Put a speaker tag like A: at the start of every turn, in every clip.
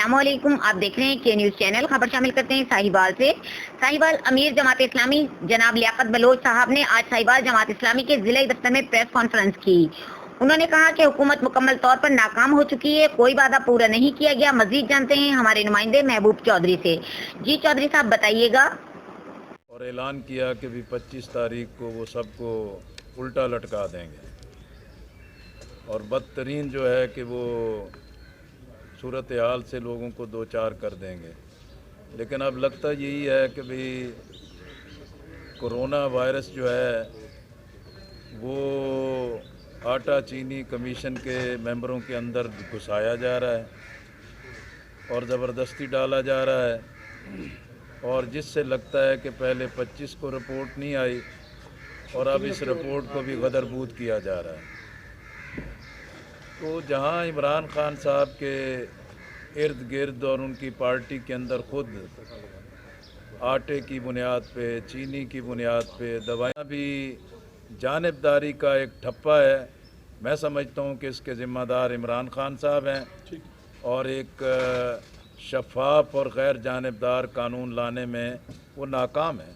A: السلام علیکم، آپ دیکھ رہے ہیں کے نیوز چینل۔ خبر شامل کرتے ہیں ساہیوال سے۔ ساہیوال امیر جماعت اسلامی جناب لیاقت بلوچ صاحب نے آج ساہیوال جماعت اسلامی کے ضلعی دفتر میں پریس کانفرنس کی۔ انہوں نے کہا کہ حکومت مکمل طور پر ناکام ہو چکی ہے، کوئی وعدہ پورا نہیں کیا گیا۔ مزید جانتے ہیں ہمارے نمائندے محبوب چودھری سے۔ جی چودھری صاحب بتائیے گا۔
B: اور اعلان کیا کہ بھی 25 تاریخ کو وہ سب کو الٹا لٹکا دیں گے، اور بدترین جو ہے کہ وہ صورتحال سے لوگوں کو دو چار کر دیں گے۔ لیکن اب لگتا یہی ہے کہ بھی کرونا وائرس جو ہے وہ آٹا چینی کمیشن کے ممبروں کے اندر گھسایا جا رہا ہے اور زبردستی ڈالا جا رہا ہے، اور جس سے لگتا ہے کہ پہلے 25 کو رپورٹ نہیں آئی اور اب اس رپورٹ کو بھی غدر بود کیا جا رہا ہے۔ تو جہاں عمران خان صاحب کے ارد گرد اور ان کی پارٹی کے اندر خود آٹے کی بنیاد پہ، چینی کی بنیاد پہ دوائیاں بھی جانبداری کا ایک ٹھپا ہے، میں سمجھتا ہوں کہ اس کے ذمہ دار عمران خان صاحب ہیں، اور ایک شفاف اور غیر جانبدار قانون لانے میں وہ ناکام ہے۔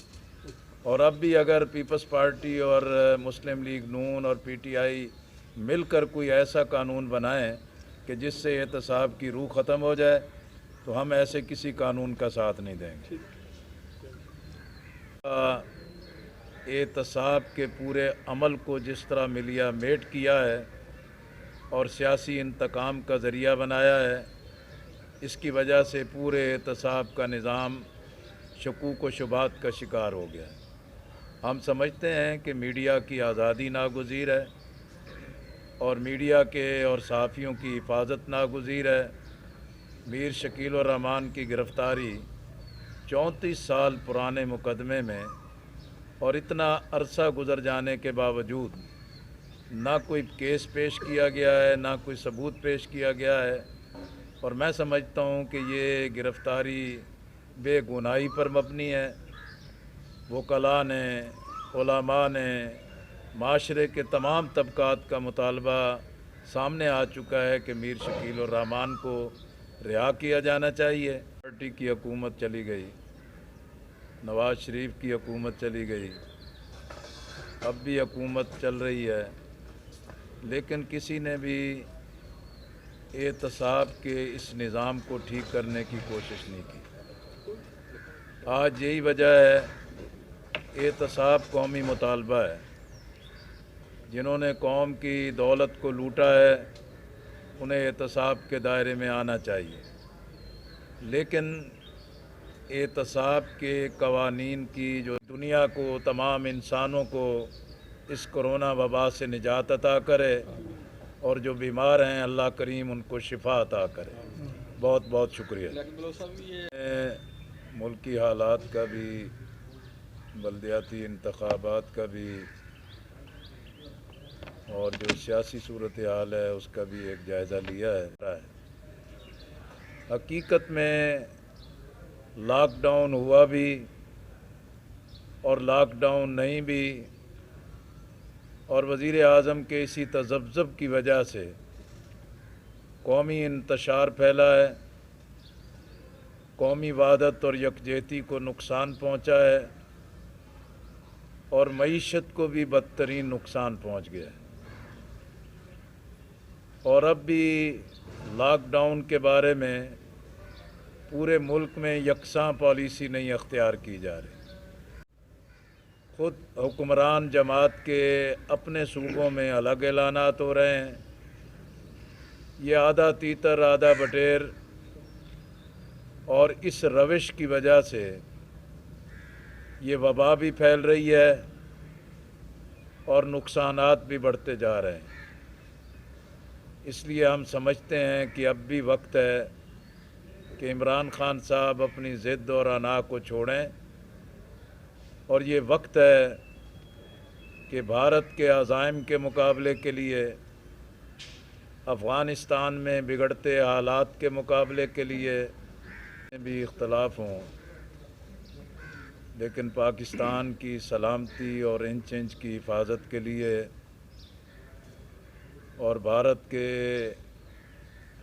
B: اور اب بھی اگر پیپلز پارٹی اور مسلم لیگ نون اور پی ٹی آئی مل کر کوئی ایسا قانون بنائیں کہ جس سے احتساب کی روح ختم ہو جائے تو ہم ایسے کسی قانون کا ساتھ نہیں دیں گے۔ احتساب کے پورے عمل کو جس طرح ملیا میٹ کیا ہے اور سیاسی انتقام کا ذریعہ بنایا ہے، اس کی وجہ سے پورے احتساب کا نظام شکوک و شبہات کا شکار ہو گیا ہے۔ ہم سمجھتے ہیں کہ میڈیا کی آزادی ناگزیر ہے اور میڈیا کے اور صحافیوں کی حفاظت ناگزیر ہے۔ میر شکیل الرحمان کی گرفتاری 34 سال پرانے مقدمے میں اور اتنا عرصہ گزر جانے کے باوجود نہ کوئی کیس پیش کیا گیا ہے، نہ کوئی ثبوت پیش کیا گیا ہے، اور میں سمجھتا ہوں کہ یہ گرفتاری بے گناہی پر مبنی ہے۔ وکلاء نے، علماء نے، معاشرے کے تمام طبقات کا مطالبہ سامنے آ چکا ہے کہ میر شکیل الرحمان کو رہا کیا جانا چاہیے۔ پارٹی کی حکومت چلی گئی، نواز شریف کی حکومت چلی گئی، اب بھی حکومت چل رہی ہے، لیکن کسی نے بھی احتساب کے اس نظام کو ٹھیک کرنے کی کوشش نہیں کی۔ آج یہی وجہ ہے، احتساب قومی مطالبہ ہے۔ جنہوں نے قوم کی دولت کو لوٹا ہے انہیں احتساب کے دائرے میں آنا چاہیے، لیکن احتساب کے قوانین کی جو دنیا کو، تمام انسانوں کو اس کرونا وبا سے نجات عطا کرے، اور جو بیمار ہیں اللہ کریم ان کو شفا عطا کرے۔ بہت بہت شکریہ۔ ملکی حالات کا بھی، بلدیاتی انتخابات کا بھی، اور جو سیاسی صورتحال ہے اس کا بھی ایک جائزہ لیا ہے۔ حقیقت میں لاک ڈاؤن ہوا بھی اور لاک ڈاؤن نہیں بھی، اور وزیر اعظم کے اسی تذبذب کی وجہ سے قومی انتشار پھیلا ہے، قومی وحدت اور یکجہتی کو نقصان پہنچا ہے، اور معیشت کو بھی بدترین نقصان پہنچ گیا ہے۔ اور اب بھی لاک ڈاؤن کے بارے میں پورے ملک میں یکساں پالیسی نہیں اختیار کی جا رہی۔ خود حکمران جماعت کے اپنے صوبوں میں الگ اعلانات ہو رہے ہیں۔ یہ آدھا تیتر آدھا بٹیر، اور اس روش کی وجہ سے یہ وبا بھی پھیل رہی ہے اور نقصانات بھی بڑھتے جا رہے ہیں۔ اس لیے ہم سمجھتے ہیں کہ اب بھی وقت ہے کہ عمران خان صاحب اپنی ضد اور انا کو چھوڑیں، اور یہ وقت ہے کہ بھارت کے عزائم کے مقابلے کے لیے، افغانستان میں بگڑتے حالات کے مقابلے کے لیے بھی اختلاف ہوں، لیکن پاکستان کی سلامتی اور انچ انچ کی حفاظت کے لیے اور بھارت کے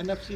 C: NFC